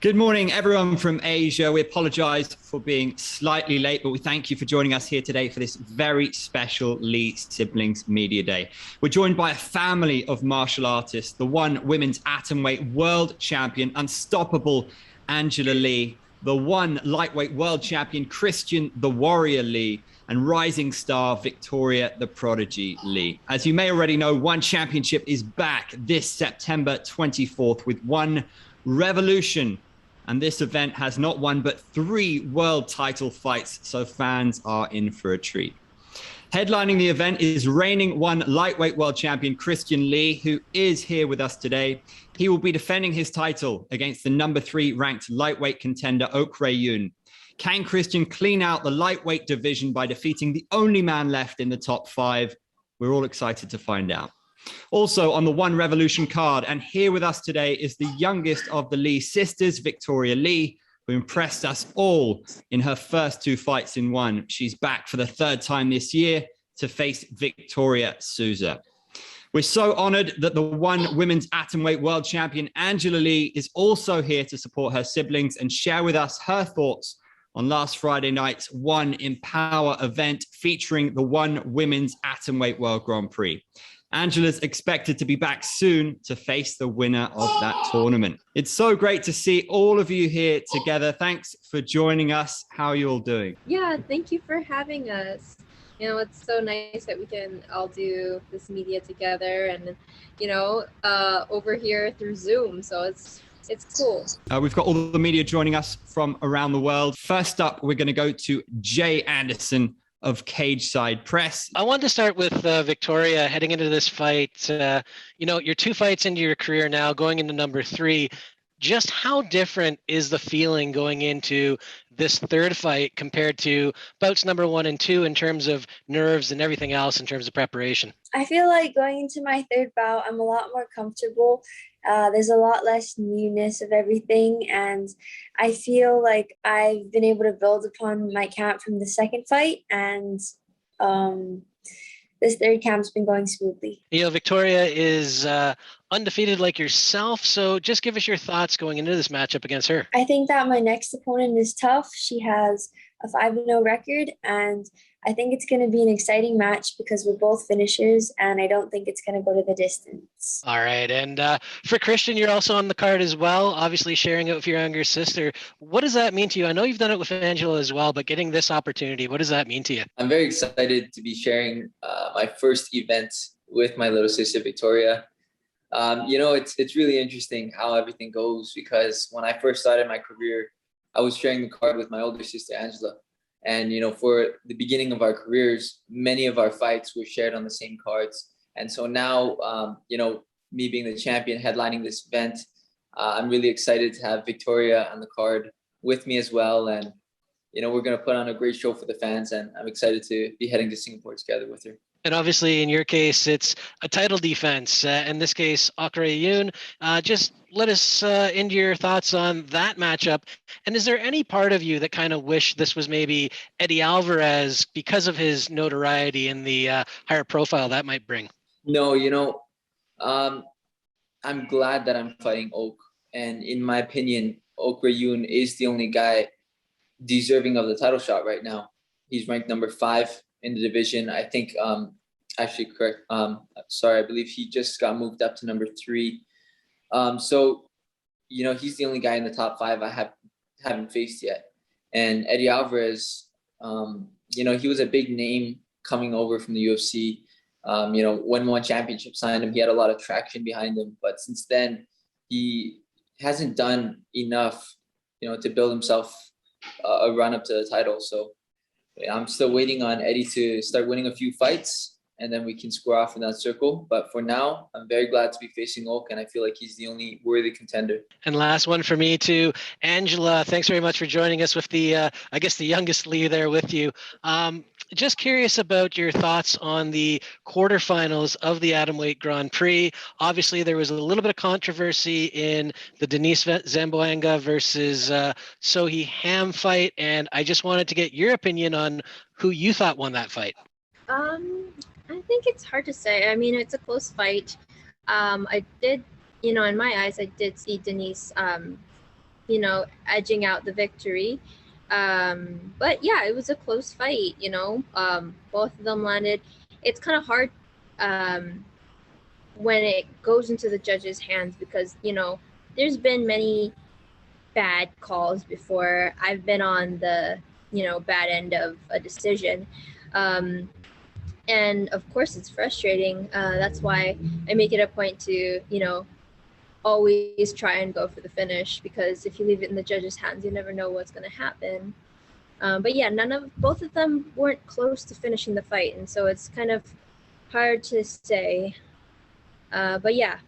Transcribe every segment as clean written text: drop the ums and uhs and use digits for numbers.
Good morning, everyone from Asia. We apologize for being slightly late, but we thank you for joining us here today for this very special Lee Siblings Media Day. We're joined by a family of martial artists, the one women's atomweight world champion, unstoppable Angela Lee, the one lightweight world champion, Christian the Warrior Lee, and rising star Victoria the Prodigy Lee. As you may already know, One Championship is back this September 24th with One Revolution. And this event has not one, but 3 world title fights, so fans are in for a treat. Headlining the event is reigning One lightweight world champion Christian Lee, who is here with us today. He will be defending his title against the number 3 ranked lightweight contender, Ok Yoon. Can Christian clean out the lightweight division by defeating the only man left in the top 5? We're all excited to find out. Also on the One Revolution card, and here with us today is the youngest of the Lee sisters, Victoria Lee, who impressed us all in her first 2 fights in One. She's back for the 3rd time this year to face Victoria Souza. We're so honored that the One women's atomweight world champion, Angela Lee, is also here to support her siblings and share with us her thoughts on last Friday night's One Empower event featuring the One women's atomweight world Grand Prix. Angela's expected to be back soon to face the winner of that tournament. It's so great to see all of you here together. Thanks for joining us. How are you all doing? Yeah, thank you for having us. It's so nice that we can all do this media together and, over here through Zoom. So it's cool. We've got all the media joining us from around the world. First up, we're going to go to Jay Anderson of Cage Side Press. I wanted to start with Victoria heading into this fight. You're 2 fights into your career now, going into number 3. Just how different is the feeling going into this 3rd fight compared to bouts number 1 and 2 in terms of nerves and everything else in terms of preparation? I feel like going into my 3rd bout, I'm a lot more comfortable. There's a lot less newness of everything, and I feel like I've been able to build upon my camp from the 2nd fight, and this 3rd camp's been going smoothly. Victoria is undefeated like yourself, so just give us your thoughts going into this matchup against her. I think that my next opponent is tough. She has a 5-0 record, and I think it's going to be an exciting match because we're both finishers, and I don't think it's going to go to the distance. All right. And for Christian, you're also on the card as well, obviously sharing it with your younger sister. What does that mean to you? I know you've done it with Angela as well, but getting this opportunity, what does that mean to you? I'm very excited to be sharing my first event with my little sister, Victoria. It's really interesting how everything goes because when I first started my career, I was sharing the card with my older sister, Angela. And, for the beginning of our careers, many of our fights were shared on the same cards. And so now, me being the champion headlining this event, I'm really excited to have Victoria on the card with me as well. And, we're going to put on a great show for the fans. And I'm excited to be heading to Singapore together with her. And obviously, in your case, it's a title defense. In this case, Ok Yoon. Just let us into your thoughts on that matchup. And is there any part of you that kind of wish this was maybe Eddie Alvarez because of his notoriety and the higher profile that might bring? No, I'm glad that I'm fighting Ok. And in my opinion, Ok Yoon is the only guy deserving of the title shot right now. He's ranked number 5 in the division. I think, actually correct. I believe he just got moved up to number 3. So, he's the only guy in the top 5 I haven't faced yet. And Eddie Alvarez, he was a big name coming over from the UFC. When One Championship signed him, he had a lot of traction behind him. But since then, he hasn't done enough, to build himself a run up to the title. So I'm still waiting on Eddie to start winning a few fights, and then we can square off in that circle. But for now, I'm very glad to be facing Ok, and I feel like he's the only worthy contender. And last one for me too, Angela, thanks very much for joining us with the youngest Lee there with you. Just curious about your thoughts on the quarterfinals of the Atomweight Grand Prix. Obviously, there was a little bit of controversy in the Denise Zamboanga versus Seo Hee Ham fight, and I just wanted to get your opinion on who you thought won that fight. I think it's hard to say. I mean, it's a close fight. I did, in my eyes, I did see Denise edging out the victory. But yeah, it was a close fight. Both of them landed. It's kind of hard when it goes into the judges' hands because there's been many bad calls before. I've been on the bad end of a decision. And of course it's frustrating. That's why I make it a point to always try and go for the finish, because if you leave it in the judges' hands, you never know what's going to happen. But yeah, both of them weren't close to finishing the fight, and so it's kind of hard to say. But yeah,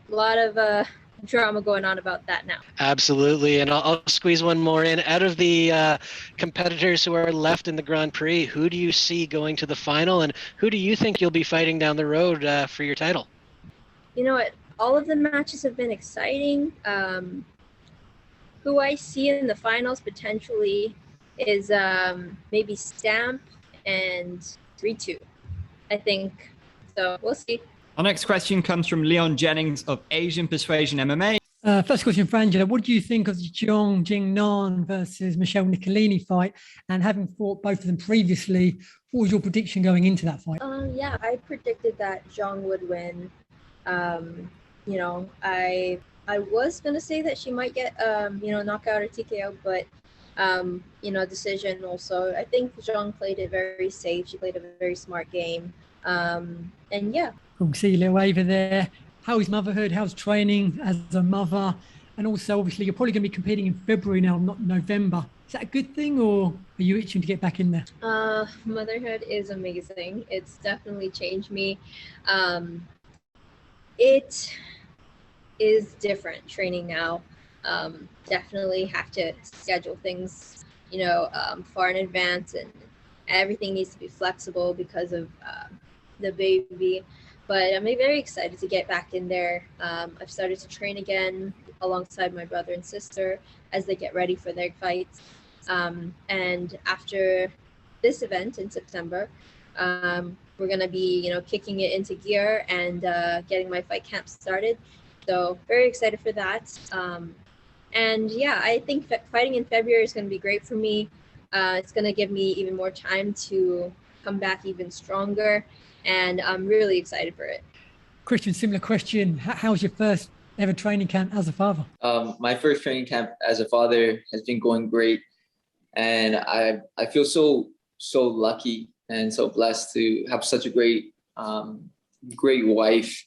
a lot of drama going on about that now. Absolutely. And I'll squeeze one more in. Out of the competitors who are left in the Grand Prix, who do you see going to the final, and who do you think you'll be fighting down the road for your title? You know what? All of the matches have been exciting. Who I see in the finals potentially is maybe Stamp and Ritu, I think. So we'll see. Our next question comes from Leon Jennings of Asian Persuasion MMA. First question for Angela. What do you think of the Jeong Jing-nan versus Michelle Nicolini fight? And having fought both of them previously, what was your prediction going into that fight? Yeah, I predicted that Jeong would win. I was going to say that she might get, knockout or TKO, but, decision also. I think Jeong played it very safe. She played a very smart game. And yeah. Cool. See you, little Ava there. How is motherhood? How's training as a mother? And also, obviously, you're probably going to be competing in February now, not November. Is that a good thing, or are you itching to get back in there? Motherhood is amazing. It's definitely changed me. It is different training now. Definitely have to schedule things, far in advance, and everything needs to be flexible because of the baby. But I'm very excited to get back in there. I've started to train again alongside my brother and sister as they get ready for their fights. And after this event in September, we're going to be, kicking it into gear and getting my fight camp started. So very excited for that. And yeah, I think fighting in February is going to be great for me. It's going to give me even more time to come back even stronger. And I'm really excited for it. Christian, similar question. How was your first ever training camp as a father? My first training camp as a father has been going great. And I feel so lucky and so blessed to have such a great wife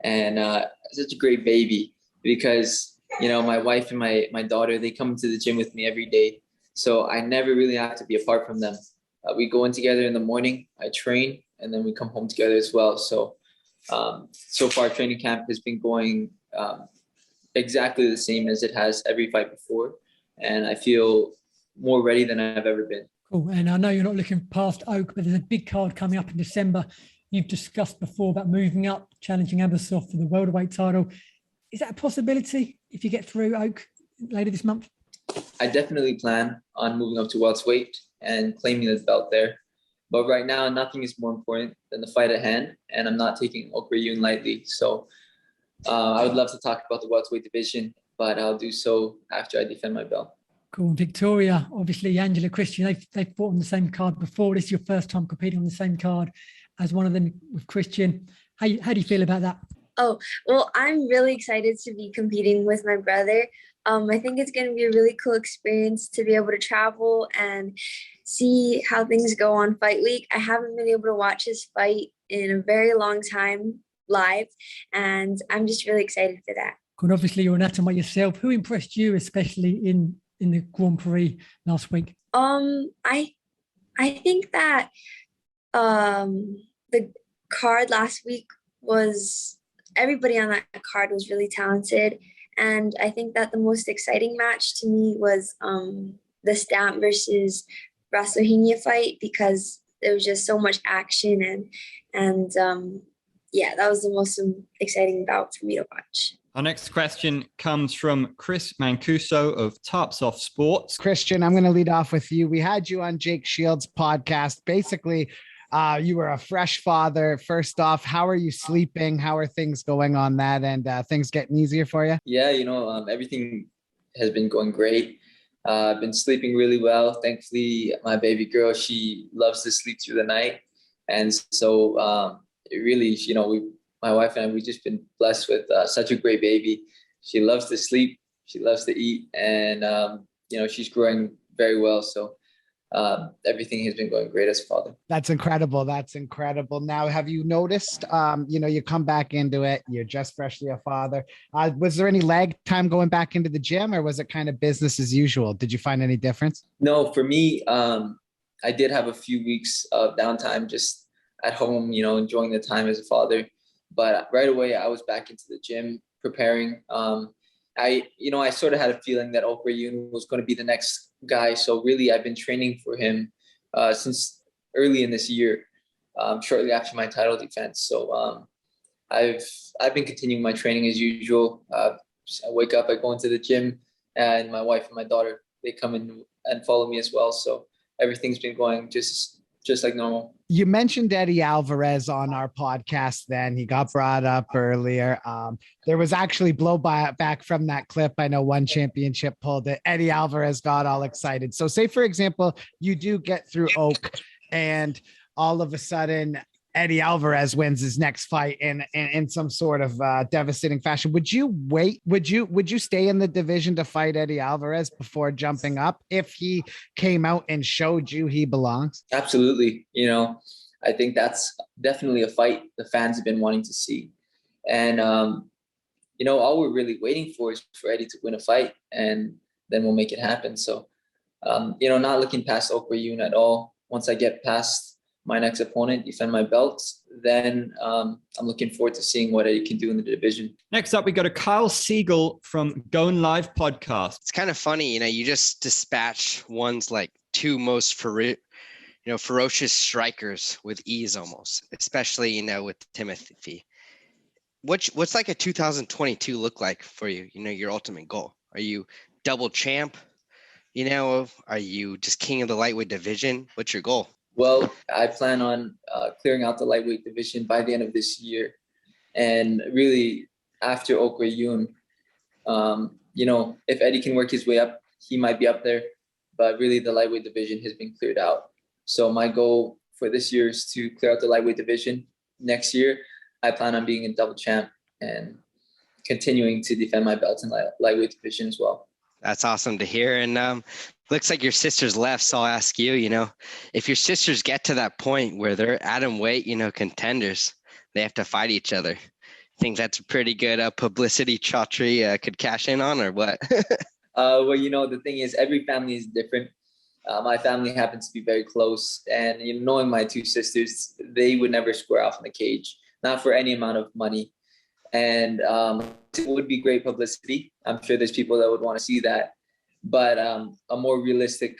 and such a great baby, because, my wife and my daughter, they come to the gym with me every day. So I never really have to be apart from them. We go in together in the morning, I train, and then we come home together as well. So, so far training camp has been going exactly the same as it has every fight before. And I feel more ready than I've ever been. Cool. And I know you're not looking past Oak, but there's a big card coming up in December. You've discussed before about moving up, challenging Abbasov for the welterweight title. Is that a possibility if you get through Oak later this month? I definitely plan on moving up to welterweight and claiming the belt there. But right now, nothing is more important than the fight at hand, and I'm not taking Oak Rayun lightly. So I would love to talk about the welterweight division, but I'll do so after I defend my belt. Cool. Victoria, obviously, Angela, Christian, they've fought on the same card before. This is your first time competing on the same card as one of them with Christian. How do you feel about that? Oh, well, I'm really excited to be competing with my brother. I think it's going to be a really cool experience to be able to travel and see how things go on fight week. I haven't been able to watch his fight in a very long time live, and I'm just really excited for that. And obviously, you're an atomweight yourself. Who impressed you, especially in the Grand Prix last week? I think that the card last week was, everybody on that card was really talented. And I think that the most exciting match to me was the Stamp versus Rasohinia fight, because there was just so much action and yeah, that was the most exciting bout for me to watch. Our next question comes from Chris Mancuso of Tarps Off Sports. Christian, I'm going to lead off with you. We had you on Jake Shields' podcast. Basically, you were a fresh father. First off, how are you sleeping? How are things going on that? And things getting easier for you? Yeah, everything has been going great. I've been sleeping really well. Thankfully, my baby girl, she loves to sleep through the night. And so it really, my wife and I, we've just been blessed with such a great baby. She loves to sleep. She loves to eat. And, she's growing very well. So everything has been going great as a father. That's incredible. That's incredible. Now, have you noticed, you come back into it, you're just freshly a father. Was there any lag time going back into the gym, or was it kind of business as usual? Did you find any difference? No, for me, I did have a few weeks of downtime just at home, enjoying the time as a father. But right away, I was back into the gym preparing. I sort of had a feeling that Ok Yoon was going to be the next guy. So really, I've been training for him since early in this year, shortly after my title defense. So I've been continuing my training as usual. I wake up, I go into the gym, and my wife and my daughter, they come in and follow me as well. So everything's been going just like normal. You mentioned Eddie Alvarez on our podcast. Then he got brought up earlier. There was actually blowback from that clip. I know one championship pulled it. Eddie Alvarez got all excited. So say, for example, you do get through Oak and all of a sudden Eddie Alvarez wins his next fight in some sort of devastating fashion. Would you wait? Would you stay in the division to fight Eddie Alvarez before jumping up if he came out and showed you he belongs? Absolutely. I think that's definitely a fight the fans have been wanting to see. And, all we're really waiting for is for Eddie to win a fight, and then we'll make it happen. So, not looking past Ok Yoon at all. Once I get past my next opponent, defend my belt, then I'm looking forward to seeing what Eddie can do in the division. Next up, we got a Kyle Siegel from Going Live podcast. It's kind of funny, you just dispatch one's like two most ferocious strikers with ease almost, especially, with Timothy. What's like a 2022 look like for you? Your ultimate goal? Are you double champ? Are you just king of the lightweight division? What's your goal? Well, I plan on clearing out the lightweight division by the end of this year. And really, after Ok Yoon, if Eddie can work his way up, he might be up there. But really, the lightweight division has been cleared out. So my goal for this year is to clear out the lightweight division. Next year, I plan on being a double champ and continuing to defend my belt in lightweight division as well. That's awesome to hear. And looks like your sisters left, so I'll ask you, if your sisters get to that point where they're atom weight, contenders, they have to fight each other. Think that's a pretty good publicity Chaudhry could cash in on, or what? Well, the thing is, every family is different. My family happens to be very close, and knowing my two sisters, they would never square off in the cage, not for any amount of money. And it would be great publicity. I'm sure there's people that would want to see that. But a more realistic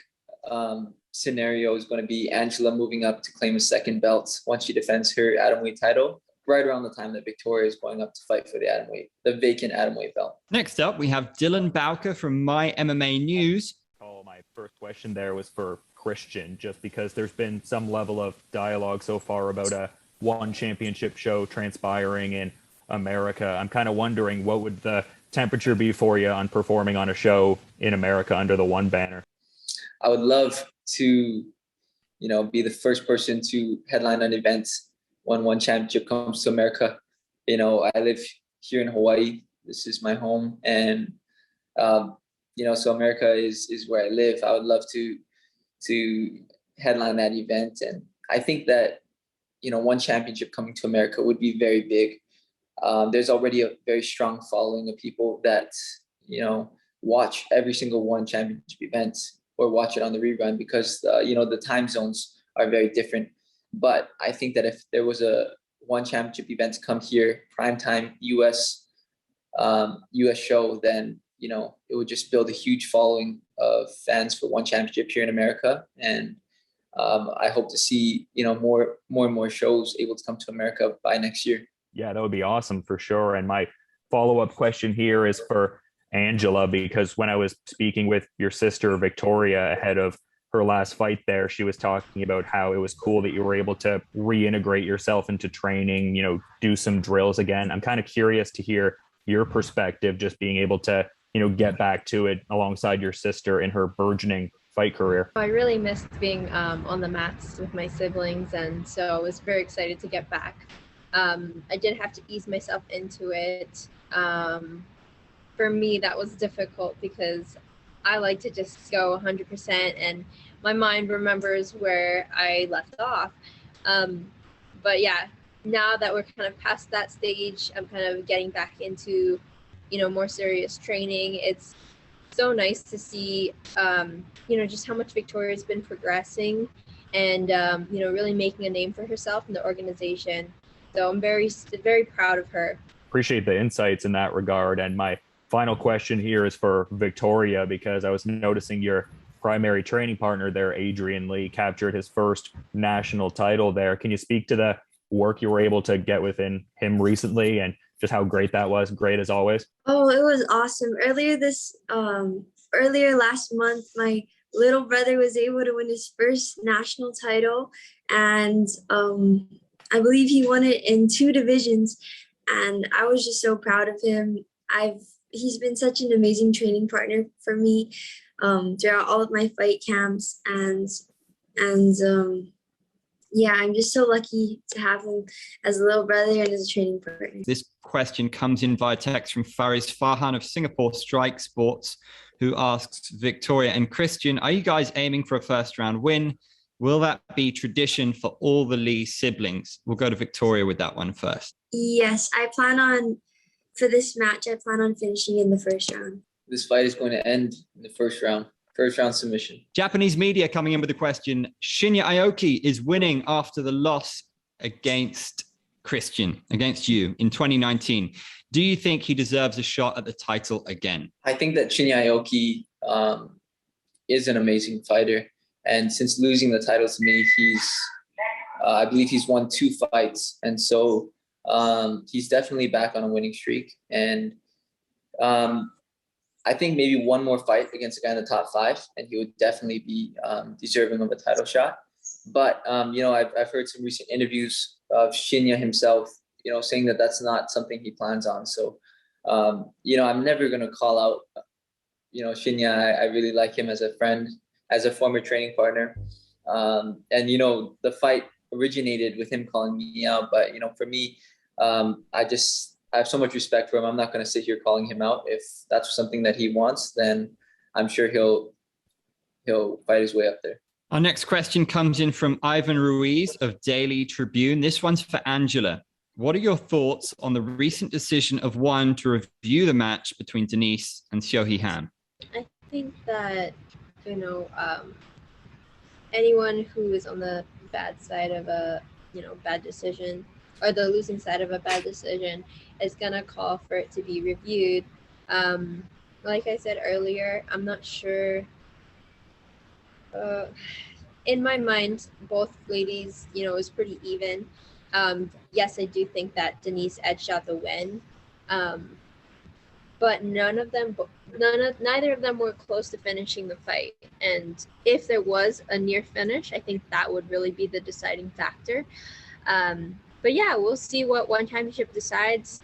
scenario is going to be Angela moving up to claim a second belt once she defends her atomweight title, right around the time that Victoria is going up to fight for the vacant atomweight belt. Next up, we have Dylan Bowker from My MMA News. My first question there was for Christian, just because there's been some level of dialogue so far about a one championship show transpiring in America. I'm kind of wondering, what would the temperature be for you on performing on a show in America under the one banner? I would love to, be the first person to headline an event when one championship comes to America. I live here in Hawaii. This is my home. And, so America is where I live. I would love to headline that event. And I think that, one championship coming to America would be very big. There's already a very strong following of people that, watch every single one championship event or watch it on the rerun because, the time zones are very different. But I think that if there was a one championship event to come here, primetime US show, then, it would just build a huge following of fans for one championship here in America. And I hope to see, more and more shows able to come to America by next year. Yeah, that would be awesome for sure. And my follow-up question here is for Angela, because when I was speaking with your sister, Victoria, ahead of her last fight there, she was talking about how it was cool that you were able to reintegrate yourself into training, do some drills again. I'm kind of curious to hear your perspective, just being able to get back to it alongside your sister in her burgeoning fight career? I really missed being on the mats with my siblings, and so I was very excited to get back. I did have to ease myself into it. For me, that was difficult because I like to just go 100%, and my mind remembers where I left off. But yeah, now that we're kind of past that stage, I'm kind of getting back into, more serious training. It's so nice to see, just how much Victoria's been progressing and, really making a name for herself in the organization. So I'm very, very proud of her. Appreciate the insights in that regard. And my final question here is for Victoria, because I was noticing your primary training partner there, Adrian Lee, captured his first national title there. Can you speak to the work you were able to get within him recently and just how great that was? Great as always. Oh, it was awesome. Earlier last month, my little brother was able to win his first national title, and I believe he won it in 2 divisions, and I was just so proud of him. He's been such an amazing training partner for me throughout all of my fight camps, and yeah, I'm just so lucky to have him as a little brother and as a training partner. This question comes in via text from Faris Farhan of Singapore Strike Sports, who asks Victoria and Christian, are you guys aiming for a first round win? Will that be tradition for all the Lee siblings? We'll go to Victoria with that one first. Yes, for this match, I plan on finishing in the first round. This fight is going to end in the first round submission. Japanese media coming in with the question, Shinya Aoki is winning after the loss against you in 2019. Do you think he deserves a shot at the title again? I think that Shinya Aoki is an amazing fighter. And since losing the title to me, I believe he's won 2 fights. And so he's definitely back on a winning streak. And I think maybe one more fight against a guy in the top 5, and he would definitely be deserving of a title shot. But, I've heard some recent interviews of Shinya himself, saying that that's not something he plans on. So, I'm never going to call out, Shinya. I really like him as a friend, as a former training partner. And, the fight originated with him calling me out. But, for me, I have so much respect for him. I'm not going to sit here calling him out. If that's something that he wants, then I'm sure he'll fight his way up there. Our next question comes in from Ivan Ruiz of Daily Tribune. This one's for Angela. What are your thoughts on the recent decision of ONE to review the match between Denise and Seo Hee Ham? I think that, anyone who is on the bad side of a, bad decision, or the losing side of a bad decision, is going to call for it to be reviewed. Like I said earlier, I'm not sure. In my mind, both ladies, it was pretty even. Yes, I do think that Denise edged out the win. But neither of them were close to finishing the fight. And if there was a near finish, I think that would really be the deciding factor. But yeah, we'll see what ONE Championship decides.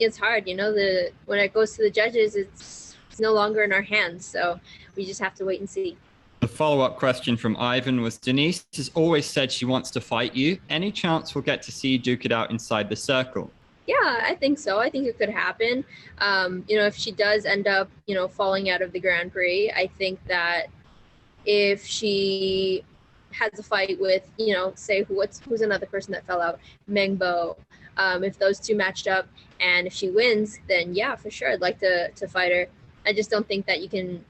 It's hard, when it goes to the judges, it's no longer in our hands. So we just have to wait and see. The follow-up question from Ivan was, Denise has always said she wants to fight you. Any chance we'll get to see you duke it out inside the circle? Yeah, I think so. I think it could happen. If she does end up, falling out of the Grand Prix, I think that if she has a fight with, say who's another person that fell out, Mengbo, if those two matched up and if she wins, then yeah, for sure, I'd like to fight her. I just don't think that you can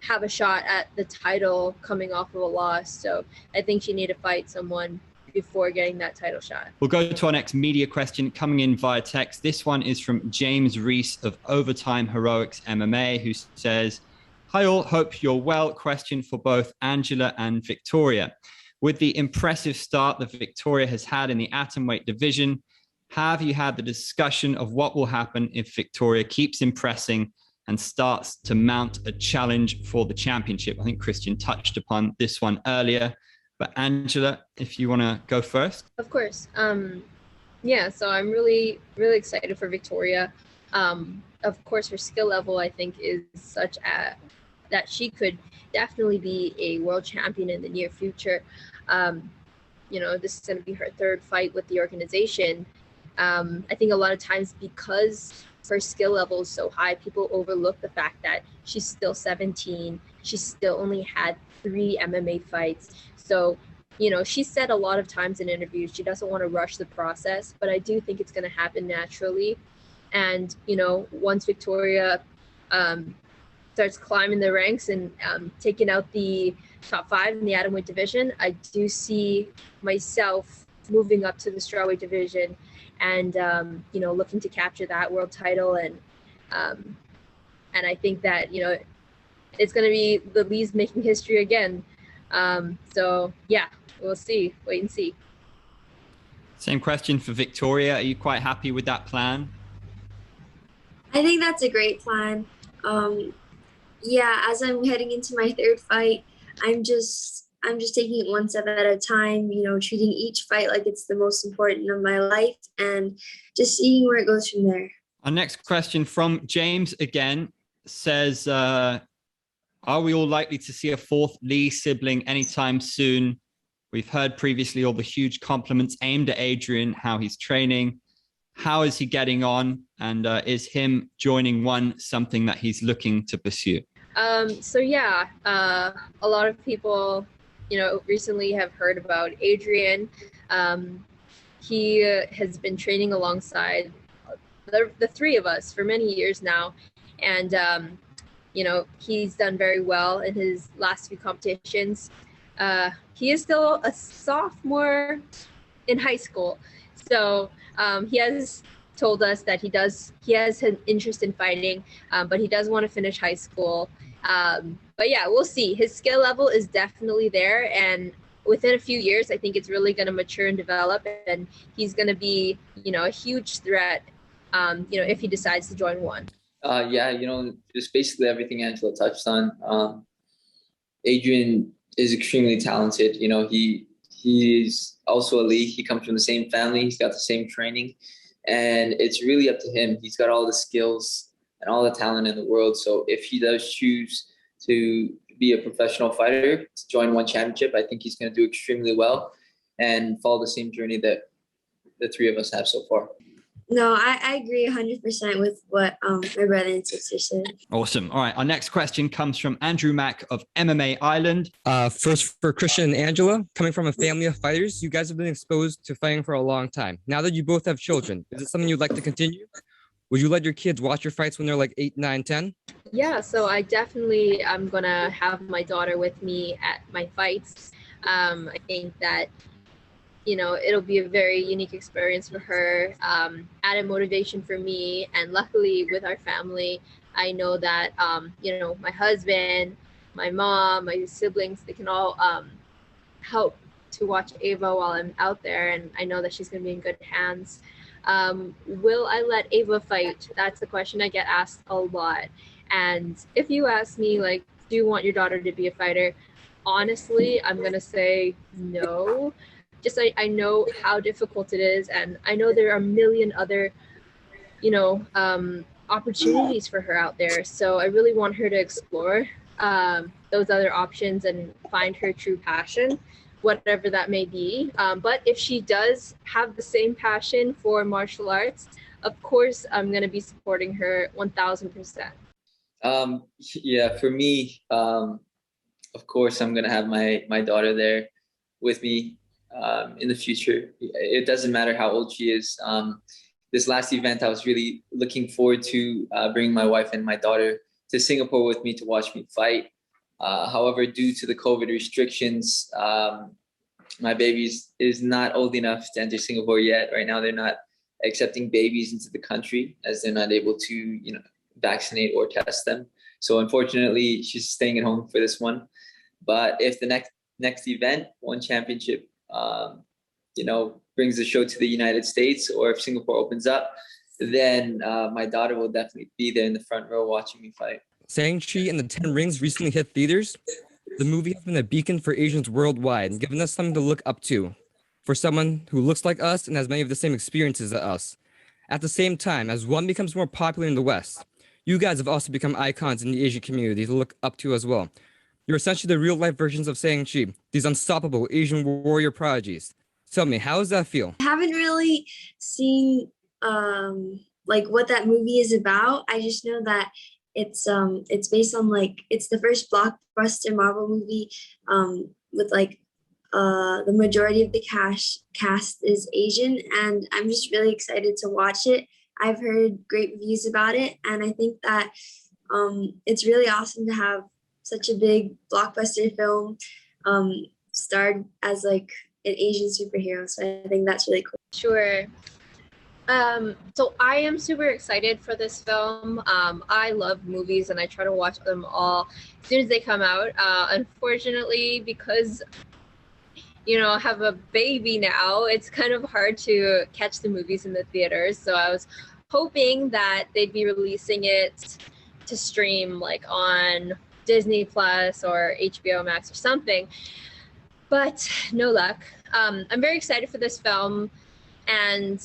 have a shot at the title coming off of a loss. So I think you need to fight someone before getting that title shot. We'll go to our next media question coming in via text. This one is from James Reese of Overtime Heroics MMA, who says, hi all, hope you're well. Question for both Angela and Victoria. With the impressive start that Victoria has had in the atomweight division, have you had the discussion of what will happen if Victoria keeps impressing and starts to mount a challenge for the championship? I think Christian touched upon this one earlier, but Angela, if you want to go first. Of course. So I'm really, really excited for Victoria. Of course, her skill level, I think, is such that she could definitely be a world champion in the near future. This is going to be her third fight with the organization. I think a lot of times, because her skill level is so high, people overlook the fact that she's still 17. She still only had 3 MMA fights. So, she said a lot of times in interviews she doesn't want to rush the process, but I do think it's going to happen naturally. And, once Victoria starts climbing the ranks and taking out the top 5 in the atomweight division, I do see myself moving up to the strawweight division and, looking to capture that world title. And I think that, it's going to be the Lees making history again. So, yeah, we'll see. Wait and see. Same question for Victoria. Are you quite happy with that plan? I think that's a great plan. As I'm heading into my 3rd fight, I'm just taking it one step at a time, treating each fight like it's the most important of my life and just seeing where it goes from there. Our next question from James again says, are we all likely to see a 4th Lee sibling anytime soon? We've heard previously all the huge compliments aimed at Adrian, how he's training. How is he getting on? And is him joining one something that he's looking to pursue? A lot of people, recently have heard about Adrian. He has been training alongside the 3 of us for many years now. And, he's done very well in his last few competitions. He is still a sophomore in high school. So he has told us that he has an interest in fighting, but he does want to finish high school. But yeah, we'll see. His skill level is definitely there, and within a few years, I think it's really going to mature and develop, and he's going to be, a huge threat, if he decides to join one. Just basically everything Angela touched on. Adrian is extremely talented. He's also a Lee. He comes from the same family. He's got the same training, and it's really up to him. He's got all the skills and all the talent in the world. So if he does choose to be a professional fighter, to join one championship, I think he's going to do extremely well and follow the same journey that the 3 of us have so far. No, I agree 100% with what my brother and sister said. Awesome. All right. Our next question comes from Andrew Mack of MMA Island. First for Christian and Angela, coming from a family of fighters, you guys have been exposed to fighting for a long time. Now that you both have children, is it something you'd like to continue? Would you let your kids watch your fights when they're like 8, 9, 10? Yeah, so I definitely am going to have my daughter with me at my fights. I think that, it'll be a very unique experience for her, added motivation for me. And luckily with our family, I know that, my husband, my mom, my siblings, they can all help to watch Ava while I'm out there. And I know that she's going to be in good hands. Will I let Ava fight? That's the question I get asked a lot. And if you ask me, do you want your daughter to be a fighter? Honestly, I'm going to say no. Just I know how difficult it is, and I know there are a million other, opportunities for her out there. So I really want her to explore those other options and find her true passion, whatever that may be. But if she does have the same passion for martial arts, of course, I'm going to be supporting her 1,000%. For me, of course, I'm going to have my daughter there with me in the future. It doesn't matter how old she is. This last event, I was really looking forward to bringing my wife and my daughter to Singapore with me to watch me fight. However, due to the COVID restrictions, my baby is not old enough to enter Singapore yet. Right now, they're not accepting babies into the country as they're not able to, vaccinate or test them. So unfortunately, she's staying at home for this one. But if the next event, one championship, brings the show to the United States, or if Singapore opens up, then my daughter will definitely be there in the front row watching me fight. Shang-Chi and the 10 Rings recently hit theaters. The movie has been a beacon for Asians worldwide and given us something to look up to for someone who looks like us and has many of the same experiences as us. At the same time, as one becomes more popular in the West, you guys have also become icons in the Asian community to look up to as well. You're essentially the real-life versions of Shang-Chi, these unstoppable Asian warrior prodigies. Tell me, how does that feel? I haven't really seen like what that movie is about. I just know that it's based on like it's the first blockbuster Marvel movie with like the majority of the cast is Asian, and I'm just really excited to watch it. I've heard great reviews about it, and I think that it's really awesome to have such a big blockbuster film starred as like an Asian superhero. So I think that's really cool. Sure. So I am super excited for this film. I love movies and I try to watch them all as soon as they come out. Unfortunately, because I have a baby now, it's kind of hard to catch the movies in the theaters. So I was hoping that they'd be releasing it to stream like on Disney Plus or HBO Max or something, but no luck. I'm very excited for this film, and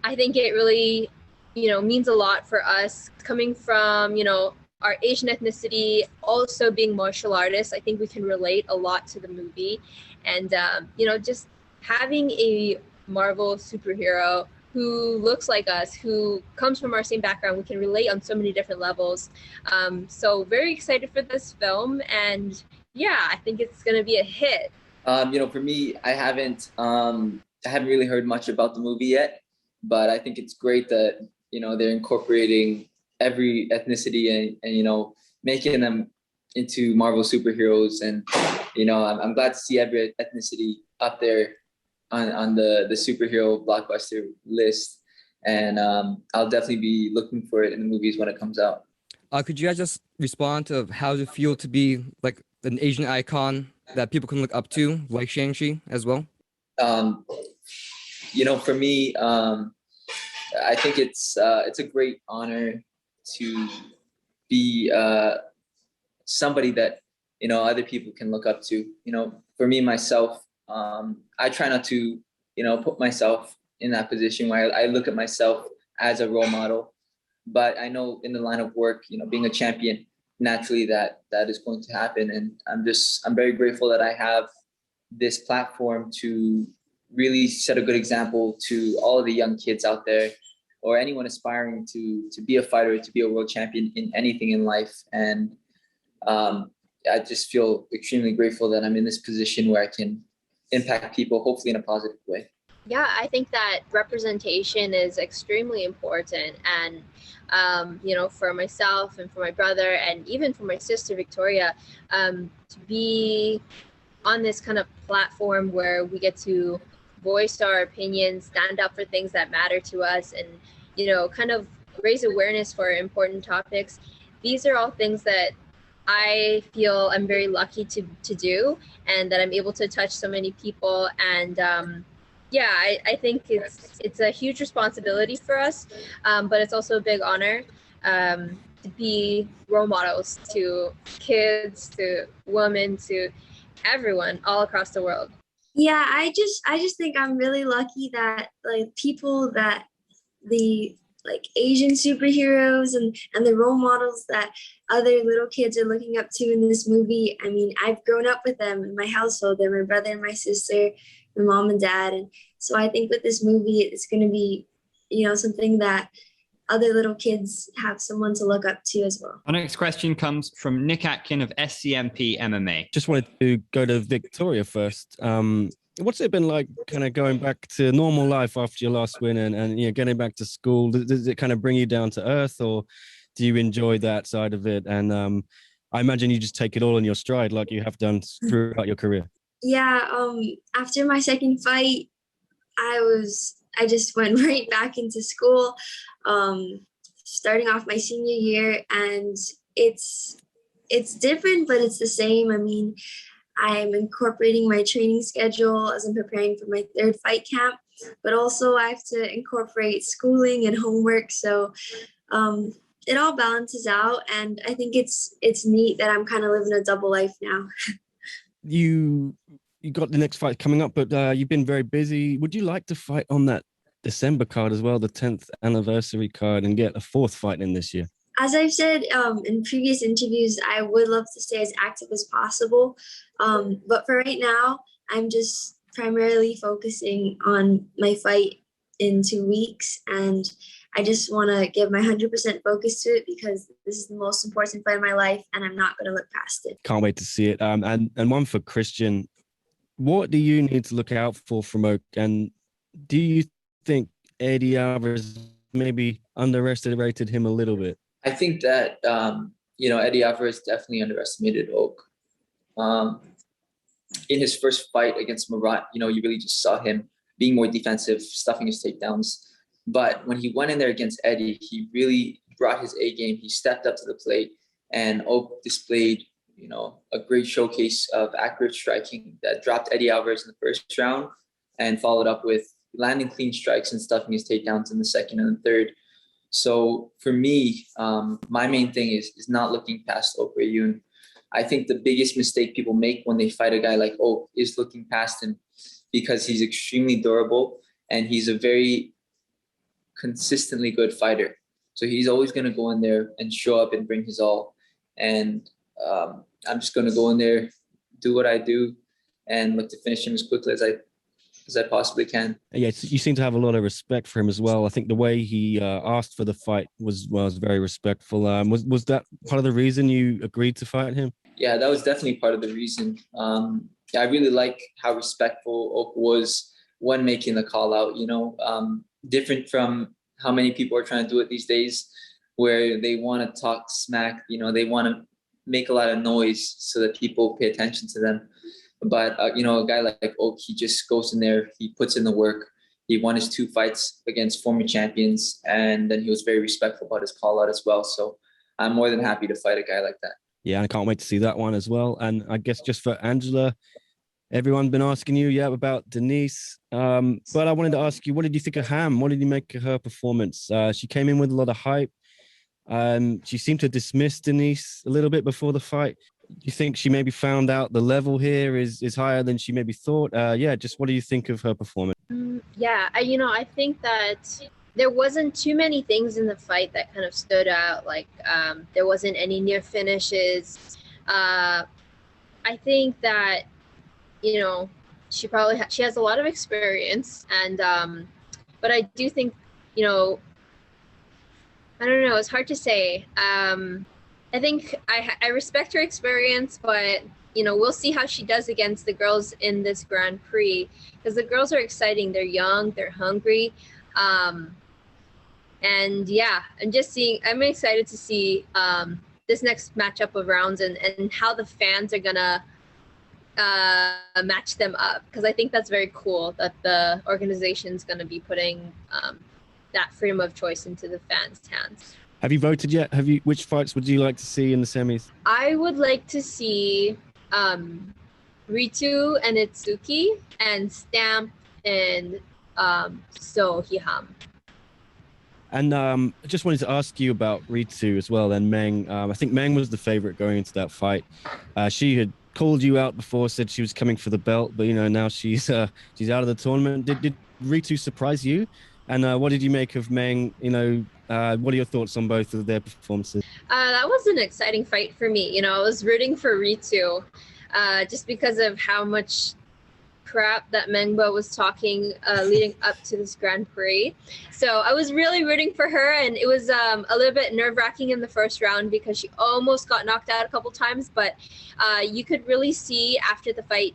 I think it really, means a lot for us coming from, our Asian ethnicity, also being martial artists. I think we can relate a lot to the movie, and just having a Marvel superhero who looks like us, who comes from our same background, we can relate on so many different levels. So very excited for this film, and yeah, I think it's gonna be a hit. For me, I haven't really heard much about the movie yet, but I think it's great that they're incorporating every ethnicity and making them into Marvel superheroes, and I'm glad to see every ethnicity up there on the superhero blockbuster list, and I'll definitely be looking for it in the movies when it comes out. Could you guys just respond to how does it feel to be like an Asian icon that people can look up to, like Shang-Chi as well? For me, I think it's a great honor to be somebody that other people can look up to. For me myself, I try not to put myself in that position where I look at myself as a role model, but I know in the line of work, being a champion, naturally that is going to happen, and I'm very grateful that I have this platform to really set a good example to all of the young kids out there, or anyone aspiring to be a fighter, to be a world champion in anything in life. And I just feel extremely grateful that I'm in this position where I can impact people, hopefully in a positive way. Yeah, I think that representation is extremely important. And, for myself and for my brother and even for my sister, Victoria, to be on this kind of platform where we get to voice our opinions, stand up for things that matter to us, and, kind of raise awareness for important topics. These are all things that I feel I'm very lucky to do, and that I'm able to touch so many people. And I think it's a huge responsibility for us, but it's also a big honor to be role models to kids, to women, to everyone all across the world. Yeah, I just think I'm really lucky that like people that the like Asian superheroes and the role models that other little kids are looking up to in this movie. I mean, I've grown up with them in my household. They're my brother and my sister, my mom and dad. And so I think with this movie, it's going to be, something that other little kids have someone to look up to as well. Our next question comes from Nick Atkin of SCMP MMA. Just wanted to go to Victoria first. What's it been like kind of going back to normal life after your last win and getting back to school? Does it kind of bring you down to earth, or do you enjoy that side of it? And I imagine you just take it all in your stride like you have done throughout your career. Yeah, after my second fight, I just went right back into school, starting off my senior year, and it's different, but it's the same. I mean, I'm incorporating my training schedule as I'm preparing for my third fight camp, but also I have to incorporate schooling and homework. So it all balances out, and I think it's neat that I'm kind of living a double life now. You got the next fight coming up, but you've been very busy. Would you like to fight on that December card as well, the 10th anniversary card, and get a fourth fight in this year? As I've said in previous interviews, I would love to stay as active as possible. But for right now, I'm just primarily focusing on my fight in 2 weeks. And I just want to give my 100% focus to it because this is the most important fight of my life and I'm not going to look past it. Can't wait to see it. And one for Christian. What do you need to look out for from Oak? And do you think Eddie Alvarez maybe underestimated him a little bit? I think that, Eddie Alvarez definitely underestimated Oak. In his first fight against Murat, you really just saw him being more defensive, stuffing his takedowns. But when he went in there against Eddie, he really brought his A game. He stepped up to the plate, and Oak displayed, a great showcase of accurate striking that dropped Eddie Alvarez in the first round and followed up with landing clean strikes and stuffing his takedowns in the second and the third. So for me, my main thing is not looking past Oak Rayun. I think the biggest mistake people make when they fight a guy like Oak is looking past him because he's extremely durable and he's a very consistently good fighter. So he's always going to go in there and show up and bring his all. And I'm just going to go in there, do what I do, and look to finish him as quickly as I possibly can. Yeah, you seem to have a lot of respect for him as well. I think the way he asked for the fight was very respectful. Was that part of the reason you agreed to fight him? Yeah, that was definitely part of the reason. I really like how respectful Oak was when making the call out, different from how many people are trying to do it these days, where they want to talk smack, they want to make a lot of noise so that people pay attention to them. But, a guy like Oak, he just goes in there, he puts in the work. He won his 2 fights against former champions, and then he was very respectful about his call out as well. So I'm more than happy to fight a guy like that. Yeah, I can't wait to see that one as well. And I guess just for Angela, everyone's been asking you, about Denise. But I wanted to ask you, what did you think of Ham? What did you make of her performance? She came in with a lot of hype. She seemed to dismiss Denise a little bit before the fight. Do you think she maybe found out the level here is higher than she maybe thought? Just what do you think of her performance? I think that there wasn't too many things in the fight that kind of stood out. Like there wasn't any near finishes. I think that, she probably she has a lot of experience, and but I do think, I don't know, it's hard to say. I think I respect her experience, but we'll see how she does against the girls in this Grand Prix, because the girls are exciting. They're young, they're hungry, and yeah, I'm excited to see this next matchup of rounds and how the fans are gonna match them up, because I think that's very cool that the organization's gonna be putting that freedom of choice into the fans' hands. Have you voted yet? Which fights would you like to see in the semis? I would like to see Ritu and Itsuki, and Stamp and Seo Hee Ham. And I just wanted to ask you about Ritu as well. Then Meng, I think Meng was the favorite going into that fight. She had called you out before, said she was coming for the belt, but now she's out of the tournament. Did Ritu surprise you? And what did you make of Meng? What are your thoughts on both of their performances? That was an exciting fight for me. I was rooting for Ritu just because of how much crap that Mengbo was talking leading up to this Grand Prix. So I was really rooting for her, and it was a little bit nerve-wracking in the first round because she almost got knocked out a couple times, but you could really see after the fight,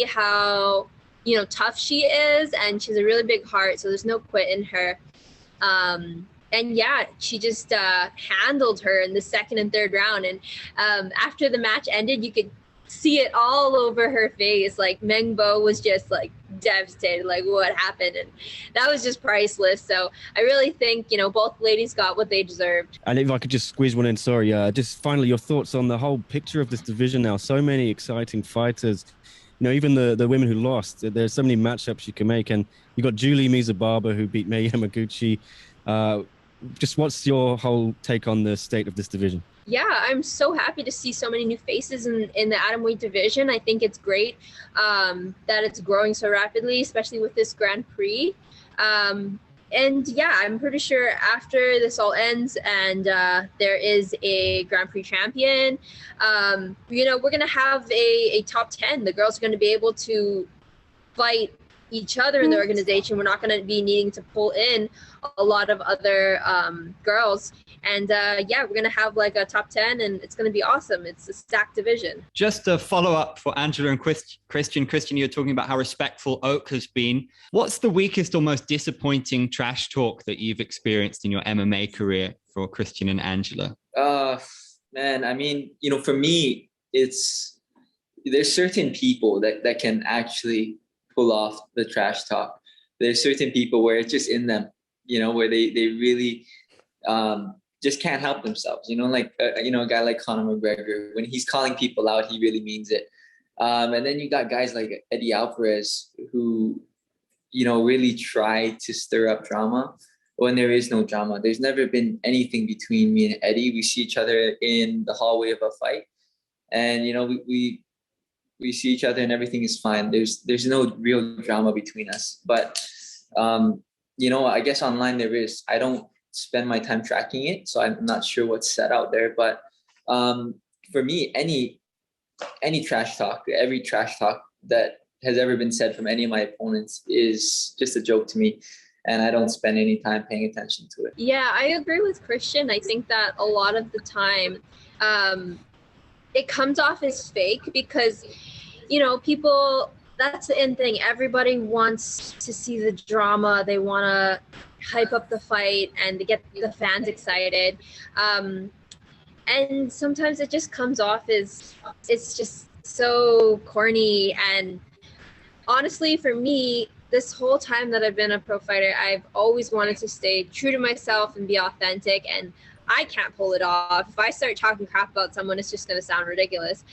how tough she is, and she's a really big heart, so there's no quit in her. And yeah, she just handled her in the second and third round, and after the match ended, you could see it all over her face. Like Mengbo was just like devastated, like what happened, and that was just priceless. So I really think both ladies got what they deserved. And if I could just squeeze one in, sorry, just finally your thoughts on the whole picture of this division now. So many exciting fighters. Even the women who lost, there's so many matchups you can make. And you got Julie Mizababa who beat Mei Yamaguchi. Just what's your whole take on the state of this division? Yeah, I'm so happy to see so many new faces in the atomweight division. I think it's great that it's growing so rapidly, especially with this Grand Prix. And yeah, I'm pretty sure after this all ends and there is a Grand Prix champion, we're going to have a top 10. The girls are going to be able to fight each other in the organization. We're not going to be needing to pull in a lot of other girls. And we're going to have like a top 10 and it's going to be awesome. It's a stacked division. Just a follow up for Angela and Christian. Christian, you're talking about how respectful Oak has been. What's the weakest or most disappointing trash talk that you've experienced in your MMA career for Christian and Angela? Man, I mean, for me, there's certain people that can actually pull off the trash talk. There's certain people where it's just in them, where they really just can't help themselves, like, a guy like Conor McGregor, when he's calling people out, he really means it. And then you got guys like Eddie Alvarez who, really try to stir up drama when there is no drama. There's never been anything between me and Eddie. We see each other in the hallway of a fight and, we see each other and everything is fine. There's no real drama between us, but, I guess online there is. I don't spend my time tracking it, so I'm not sure what's said out there, but for me, any trash talk, every trash talk that has ever been said from any of my opponents is just a joke to me, and I don't spend any time paying attention to it. Yeah, I agree with Christian. I think that a lot of the time it comes off as fake because people, that's the end thing, everybody wants to see the drama, they want to hype up the fight and to get the fans excited, and sometimes it just comes off as it's just so corny. And honestly, for me, this whole time that I've been a pro fighter, I've always wanted to stay true to myself and be authentic, and I can't pull it off. If I start talking crap about someone, it's just going to sound ridiculous.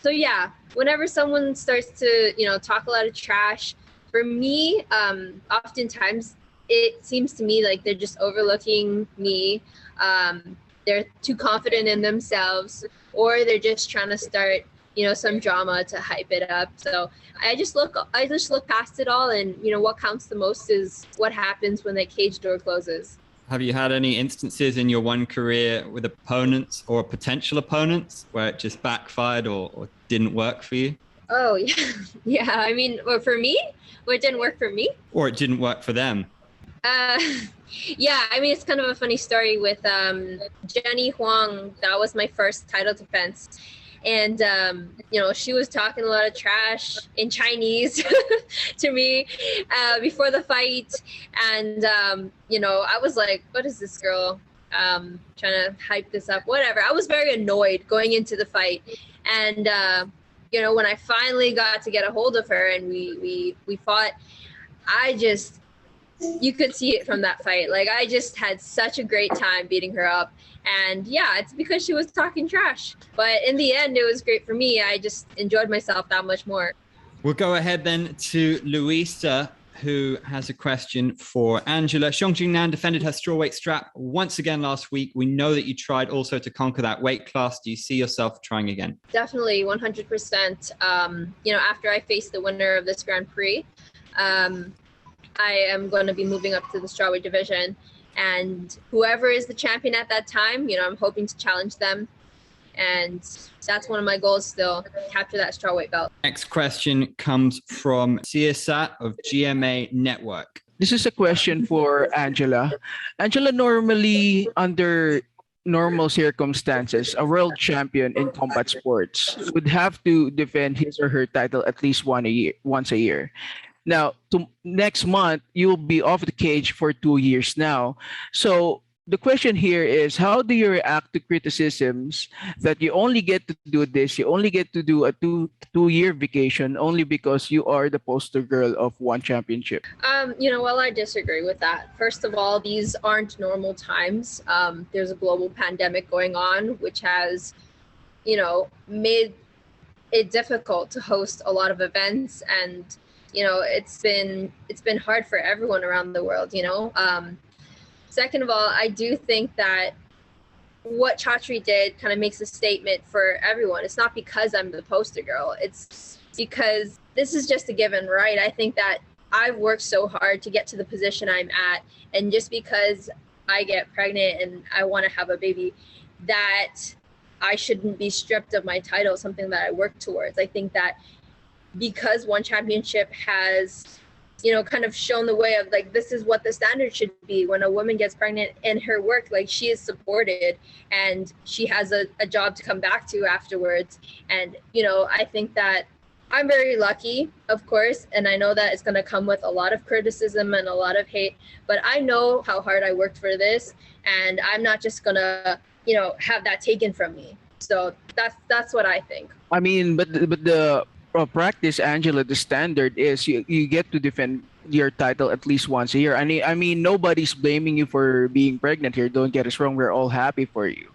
So yeah, whenever someone starts to talk a lot of trash, for me, oftentimes it seems to me like they're just overlooking me. They're too confident in themselves, or they're just trying to start, some drama to hype it up. So I just look past it all, and what counts the most is what happens when that cage door closes. Have you had any instances in your one career with opponents or potential opponents where it just backfired or didn't work for you? Oh yeah, yeah. I mean, or for me, or it didn't work for me, or it didn't work for them. Yeah, I mean, it's kind of a funny story with Jenny Huang. That was my first title defense. And, she was talking a lot of trash in Chinese to me before the fight. And, I was like, what is this girl trying to hype this up? Whatever. I was very annoyed going into the fight. And, when I finally got to get a hold of her and we fought, you could see it from that fight. Like, I just had such a great time beating her up. And yeah, it's because she was talking trash. But in the end, it was great for me. I just enjoyed myself that much more. We'll go ahead then to Luisa, who has a question for Angela. Xiong Jingnan defended her strawweight strap once again last week. We know that you tried also to conquer that weight class. Do you see yourself trying again? Definitely, 100%. After I face the winner of this Grand Prix, I am going to be moving up to the strawweight division, and whoever is the champion at that time, I'm hoping to challenge them, and that's one of my goals still, capture that strawweight belt. Next question comes from Siasat of GMA Network. This is a question for Angela. Angela, normally under normal circumstances, a world champion in combat sports would have to defend his or her title at least once a year. Now, next month, you'll be off the cage for 2 years now. So the question here is, how do you react to criticisms that you only get to do this, you only get to do a two-year vacation only because you are the poster girl of one championship? Well, I disagree with that. First of all, these aren't normal times. There's a global pandemic going on, which has, made it difficult to host a lot of events, and it's been hard for everyone around the world. Second of all, I do think that what Chatri did kind of makes a statement for everyone. It's not because I'm the poster girl. It's because this is just a given, right? I think that I've worked so hard to get to the position I'm at, and just because I get pregnant and I want to have a baby, that I shouldn't be stripped of my title, something that I work towards. I think that because one championship has, kind of shown the way of like, this is what the standard should be when a woman gets pregnant in her work, like she is supported and she has a job to come back to afterwards. And, I think that I'm very lucky, of course, and I know that it's going to come with a lot of criticism and a lot of hate, but I know how hard I worked for this, and I'm not just going to, have that taken from me. So that's what I think. I mean, but the practice, Angela, the standard is you get to defend your title at least once a year. I mean, nobody's blaming you for being pregnant here. Don't get us wrong. We're all happy for you.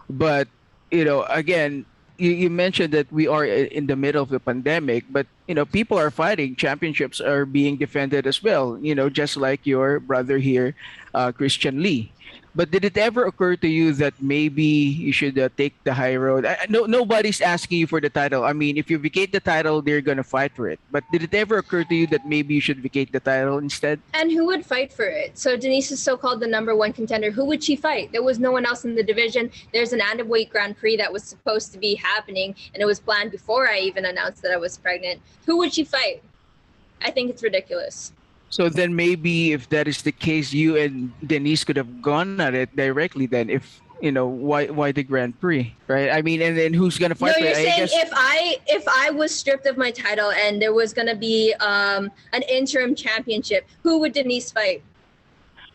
But, again, you mentioned that we are in the middle of the pandemic, but, people are fighting. Championships are being defended as well, just like your brother here, Christian Lee. But did it ever occur to you that maybe you should take the high road? Nobody's asking you for the title. I mean, if you vacate the title, they're going to fight for it. But did it ever occur to you that maybe you should vacate the title instead? And who would fight for it? So Denise is so-called the number one contender. Who would she fight? There was no one else in the division. There's an atomweight Grand Prix that was supposed to be happening, and it was planned before I even announced that I was pregnant. Who would she fight? I think it's ridiculous. So then maybe if that is the case, you and Denise could have gone at it directly then if, why the Grand Prix, right? I mean, and then who's going to fight for it? No, you're saying if I was stripped of my title and there was going to be an interim championship, who would Denise fight?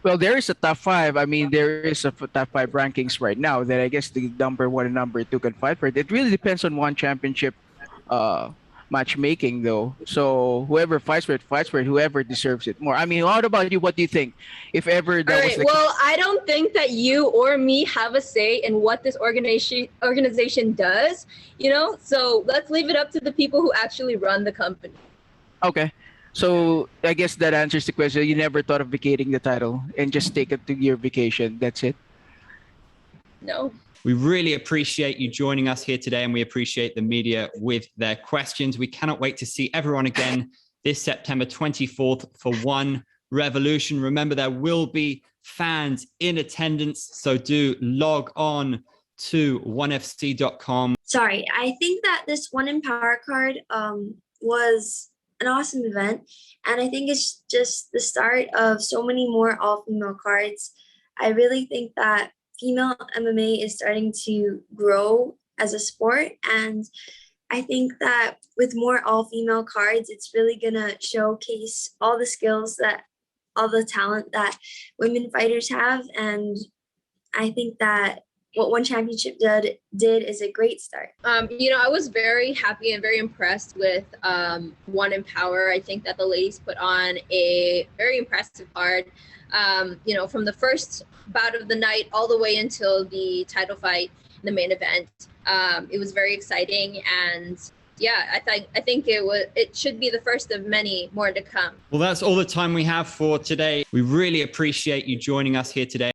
Well, there is a top five. I mean, there is a top five rankings right now that I guess the number one and number two can fight for it. It really depends on one championship matchmaking though. So whoever fights for it, whoever deserves it more. I mean, what about you? What do you think? If ever that was the well, I don't think that you or me have a say in what this organization does, so let's leave it up to the people who actually run the company. Okay. So I guess that answers the question. You never thought of vacating the title and just take it to your vacation. That's it? No. We really appreciate you joining us here today, and we appreciate the media with their questions. We cannot wait to see everyone again this September 24th for One Revolution. Remember, there will be fans in attendance, so do log on to onefc.com. Sorry, I think that this One Empower card was an awesome event, and I think it's just the start of so many more all-female cards. I really think that female MMA is starting to grow as a sport, and I think that with more all-female cards, it's really gonna showcase all the skills all the talent that women fighters have, and I think that what One Championship did is a great start. I was very happy and very impressed with One Empower. I think that the ladies put on a very impressive card. From the first bout of the night all the way until the title fight, the main event. It was very exciting, and yeah, I think it should be the first of many more to come. Well, that's all the time we have for today. We really appreciate you joining us here today.